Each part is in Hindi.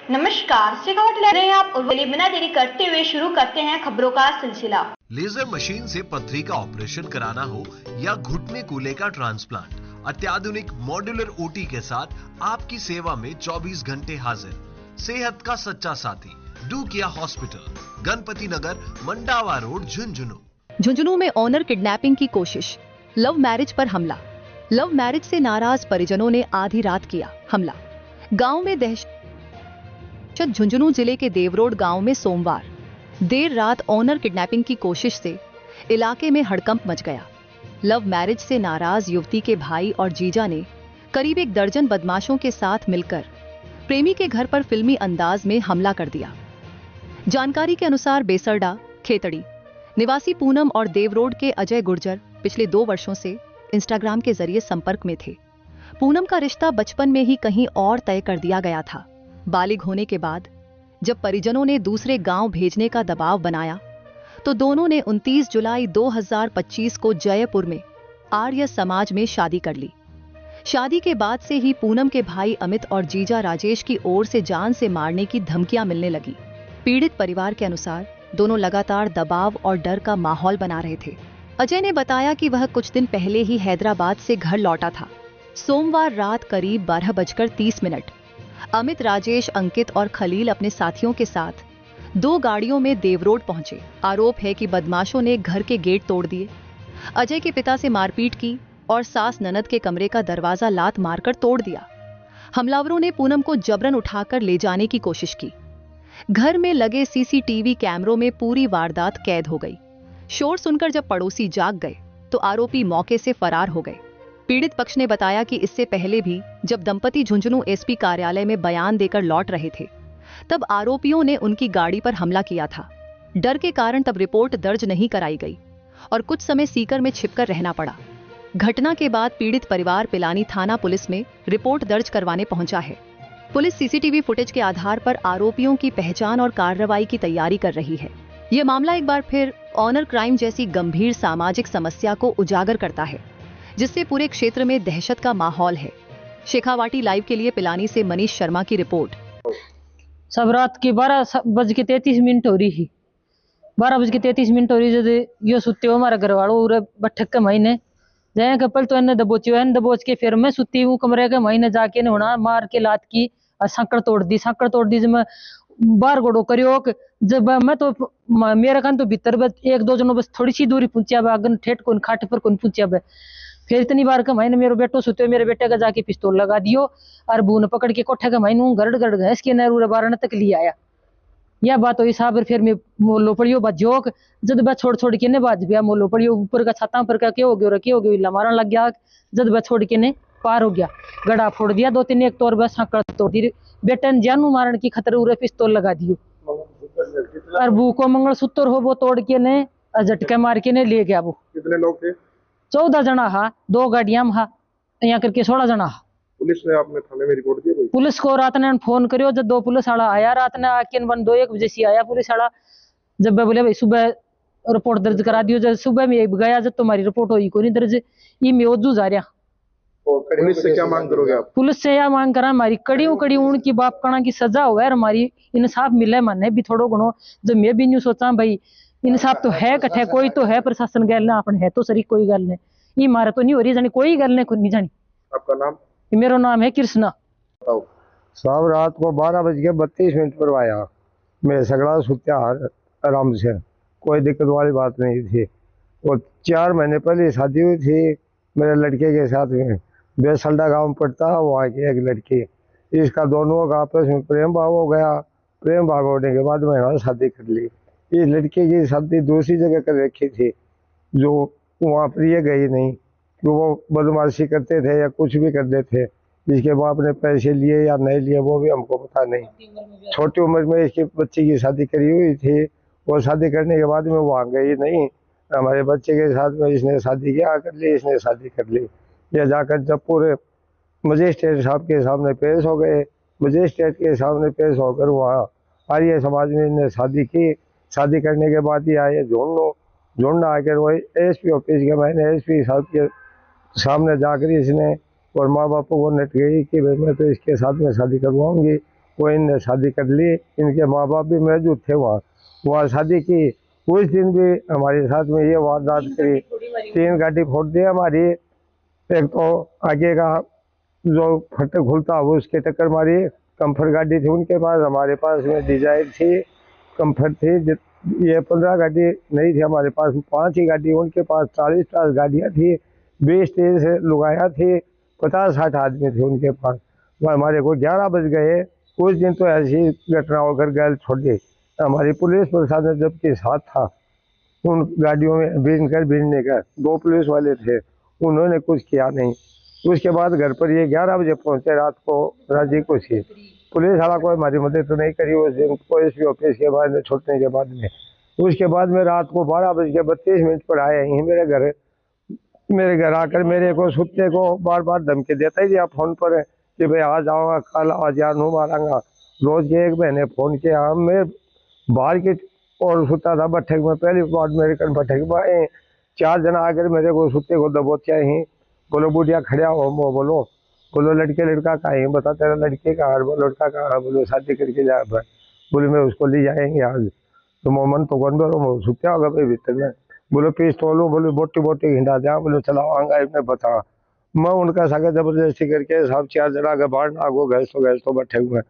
नमस्कार, शेखावत ले रहे हैं आप और बिना देरी करते हुए शुरू करते हैं खबरों का सिलसिला। लेजर मशीन से पथरी का ऑपरेशन कराना हो या घुटने कूल्हे का ट्रांसप्लांट, अत्याधुनिक मॉड्यूलर ओटी के साथ आपकी सेवा में 24 घंटे हाजिर। सेहत का सच्चा साथी डूकिया हॉस्पिटल, गणपति नगर, मंडावा रोड, झुंझुनू। झुंझुनू में ऑनर किडनैपिंग की कोशिश, लव मैरिज पर हमला। लव मैरिज से नाराज परिजनों ने आधी रात किया हमला। गांव में दहशत। झुंझुनू जिले के देवरोड गांव में सोमवार देर रात ऑनर किडनैपिंग की कोशिश से इलाके में हड़कंप मच गया। लव मैरिज से नाराज युवती के भाई और जीजा ने करीब 1 दर्जन बदमाशों के साथ मिलकर प्रेमी के घर पर फिल्मी अंदाज में हमला कर दिया। जानकारी के अनुसार बेसरडा खेतड़ी निवासी पूनम और देवरोड के अजय गुर्जर पिछले 2 वर्षों से इंस्टाग्राम के जरिए संपर्क में थे। पूनम का रिश्ता बचपन में ही कहीं और तय कर दिया गया था। बालिग होने के बाद जब परिजनों ने दूसरे गांव भेजने का दबाव बनाया तो दोनों ने 29 जुलाई 2025 को जयपुर में आर्य समाज में शादी कर ली। शादी के बाद से ही पूनम के भाई अमित और जीजा राजेश की ओर से जान से मारने की धमकियां मिलने लगी। पीड़ित परिवार के अनुसार दोनों लगातार दबाव और डर का माहौल बना रहे थे। अजय ने बताया कि वह कुछ दिन पहले ही हैदराबाद से घर लौटा था। सोमवार रात करीब 12:30 अमित, राजेश, अंकित और खलील अपने साथियों के साथ 2 गाड़ियों में देवरोड पहुंचे। आरोप है कि बदमाशों ने घर के गेट तोड़ दिए, अजय के पिता से मारपीट की और सास ननद के कमरे का दरवाजा लात मारकर तोड़ दिया। हमलावरों ने पूनम को जबरन उठाकर ले जाने की कोशिश की। घर में लगे सीसीटीवी कैमरों में पूरी वारदात कैद हो गई। शोर सुनकर जब पड़ोसी जाग गए तो आरोपी मौके से फरार हो गए। पीड़ित पक्ष ने बताया कि इससे पहले भी जब दंपति झुंझुनू एसपी कार्यालय में बयान देकर लौट रहे थे तब आरोपियों ने उनकी गाड़ी पर हमला किया था। डर के कारण तब रिपोर्ट दर्ज नहीं कराई गई और कुछ समय सीकर में छिपकर रहना पड़ा। घटना के बाद पीड़ित परिवार पिलानी थाना पुलिस में रिपोर्ट दर्ज करवाने पहुंचा है। पुलिस सीसीटीवी फुटेज के आधार पर आरोपियों की पहचान और कार्रवाई की तैयारी कर रही है। यह मामला एक बार फिर ऑनर क्राइम जैसी गंभीर सामाजिक समस्या को उजागर करता है, जिससे पूरे क्षेत्र में दहशत का माहौल है। शेखावाटी लाइव के लिए पिलानी से मनीष शर्मा की रिपोर्ट। सब रात की 12:33 हो रही थी। 12:33 हो रही जब यो सुते हो हमारा घर वालों उरे बठक के महीने जाए कपल तो इन्हें दबोच के फिर मैं सुती हूँ कमरे के महीने जाके ने होना मार के लात की और सांकड़ तोड़ दी जब मैं बाहर गोड़ो करियो जब मैं तो मेरे कान तो भीतर बस 1-2 जनों बस थोड़ी सी दूरी पूछिया बागन ठेठ कौन खाट पर कौन पूछिया बे। फिर इतनी बार का महीने मेरे बेटो सुते मेरे बेटे का जाके पिस्तौल लगा दियो और बून पकड़ के कोठे का महीनू गड़ घास के नर 12 तक ले आया। यह बात हुई साहब फिर मैं मोलो पड़ियो बजोक जब बस छोड़ के ने बाज गया मोलो पड़ियो ऊपर का छाता पर का क्या हो गया इला मारन लग गया। जब बस छोड़ के ने पार हो गया गड़ा फोड़ दिया 2-3 एक तौर बस सांकड़ तोड़ दी बेटे ने जानू मारन की खतरे उरे पिस्तौल लगा दियो और बू को मंगलसूत्र हो वो तोड़ के ने झटके मार के ने ले गया। वो कितने लोग थे? 14 जना हा, 2 गाड़ियां हा, यहाँ करके 16 जना हा। पुलिस ने आपने थाने में रिपोर्ट दी? पुलिस को रात ने फोन करियो जब 2 पुलिस वाला आया रात ने आके 1 बजे से आया पुलिस वाला। जब मैं बोले भाई सुबह रिपोर्ट दर्ज करा दियो जब सुबह में गया जब तुम्हारी रिपोर्ट हुई को नहीं दर्ज ये मौजूद जा रहा। पुलिस से क्या मांग करोगे आप? पुलिस से यह मांग करा हमारी कड़ी उनकी बाप कणा की सजा हुआ है, हमारी इंसाफ मिले मने भी थोड़ो घणो। जब मैं भी नहीं सोचा भाई इंसाफ तो है कठे कोई तो है प्रशासन गैल ने अपन है तो सरी कोई गल नहीं ये मारे तो नहीं हो रही जानी कोई गल नहीं जानी। आपका नाम? मेरा नाम है कृष्णा। साहब रात को 12:32 पर आया। मैं सगड़ा सुत्या आराम से, कोई दिक्कत वाली बात नहीं थी। और 4 महीने पहले शादी हुई थी मेरे लड़के के साथ में। बेसल्डा गांव में पड़ता वहाँ की एक लड़की, इसका दोनों का आपस में प्रेम भाव हो गया। प्रेम भाव होने के बाद मैंने शादी कर ली। इस लड़के की शादी दूसरी जगह कर रखी थी जो वहाँ पर ये गई नहीं कि वो बदमाशी करते थे या कुछ भी करते थे। इसके बाप ने पैसे लिए या नहीं लिए वो भी हमको पता नहीं। छोटी उम्र में इसके बच्चे की शादी करी हुई थी। वो शादी करने के बाद में वहाँ गई नहीं, हमारे बच्चे के साथ में इसने शादी किया कर ली, इसने शादी कर ली। यह जाकर जब पूरे मजिस्ट्रेट साहब के सामने पेश हो गए, मजिस्ट्रेट के सामने पेश होकर वहाँ आर्य समाज में इन्हें शादी की। शादी करने के बाद ही आए ढूंढना आकर वही एसपी ऑफिस के मैंने एसपी साहब के सामने जाकर इसने और माँ बापों को नट गई कि भाई मैं तो इसके साथ में शादी करवाऊंगी। कोई ने शादी कर ली, इनके माँ बाप भी मौजूद थे वहाँ शादी की। उस दिन भी हमारे साथ में ये वारदात करी, 3 गाड़ी फोड़ दी हमारी। एक तो आगे का जो फटक खुलता वो उसके टक्कर मारी, कम्फर्ट गाड़ी थी उनके पास, हमारे पास में डिजायर थी, कम्फर्ट थी। ये 15 गाड़ी नहीं थी हमारे पास, 5 ही गाड़ी उनके पास। 40-50 गाड़ियाँ थी, 20-30 लुगाया थी, 50-60 आदमी थे उनके पास। वह हमारे को 11 बज गए। उस दिन तो ऐसी घटना होकर गैल छोड़ी। हमारी पुलिस प्रशासन जबकि साथ था, उन गाड़ियों में भिड़ने का 2 पुलिस वाले थे, उन्होंने कुछ किया नहीं। उसके बाद घर पर ये 11 बजे पहुंचे रात को, राजी को सी पुलिस वाला कोई हमारी मदद तो नहीं करी उस दिन, पुलिस ऑफिस के बाद में छूटने के बाद में। उसके बाद में रात को 12:32 पर आए हैं मेरे घर आकर मेरे को सुत्ते को बार बार धमकी देता ही दिया फोन पर कि भाई आ जाऊंगा कल, आज यार नू मारूंगा। रोज के एक महीने फोन किया। मैं बाहर की और सुता था भट्ठक में, पहली बार मेरे कल भट्ठक में आए 4 जना आकर मेरे को सुत्ते को दबोचे ही। बोलो बुढ़िया खड़िया हो, बोलो लड़का कहाँ है, बता तेरा लड़के का हार, बोलो लड़का कहाँ, बोलो शादी करके जा, बोले मैं उसको ले जाएंगे आज। तो मोमन तो कौन बोलो सुत्या होगा भाई भीतर में, बोलो पिस्तौल, बोलो बोटी हिंडा जा, बोलो चलाओ आंगा में बता। मैं उनका सागर जबरदस्ती करके सब 4 जना के बाहर आगो गैस तो बैठे हुए।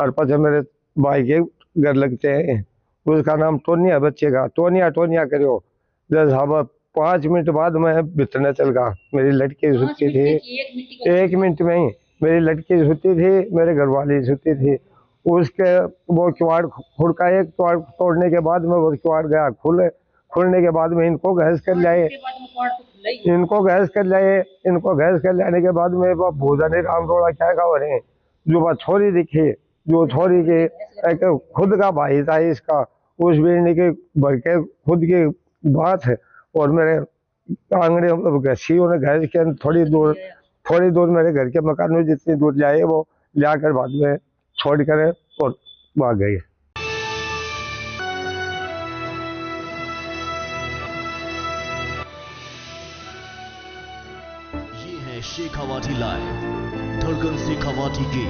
और पीछे मेरे भाई के घर लगते हैं, उसका नाम टोनिया, बच्चे का टोनिया करो। जब हम 5 मिनट बाद मैं बितने चल गया। मेरी लड़की सुती थी, 1 मिनट में ही मेरी लड़की सुती थी, मेरे घर वाली सुती थी। उसके वो किवाड़ खुड़का, एक किवाड़ तोड़ने के बाद में वो किवाड़ गया खुलने के बाद में इनको गैस कर लाए, इनको गैस कर लाने के बाद में वो भोजन राम रोड़ा क्या हो रहे हैं। जो बात छोरी दिखी, जो छोरी के एक खुद का भाई था इसका, उस बीड़ी के भर के खुद की बात है। और मेरे आंगने घसी ने गैस के थोड़ी दूर मेरे घर के मकान में जितनी दूर जाए वो लाकर बाद में छोड़ कर और भाग गई। ये है शेखावाटी लाइव, धड़कन शेखावाटी की।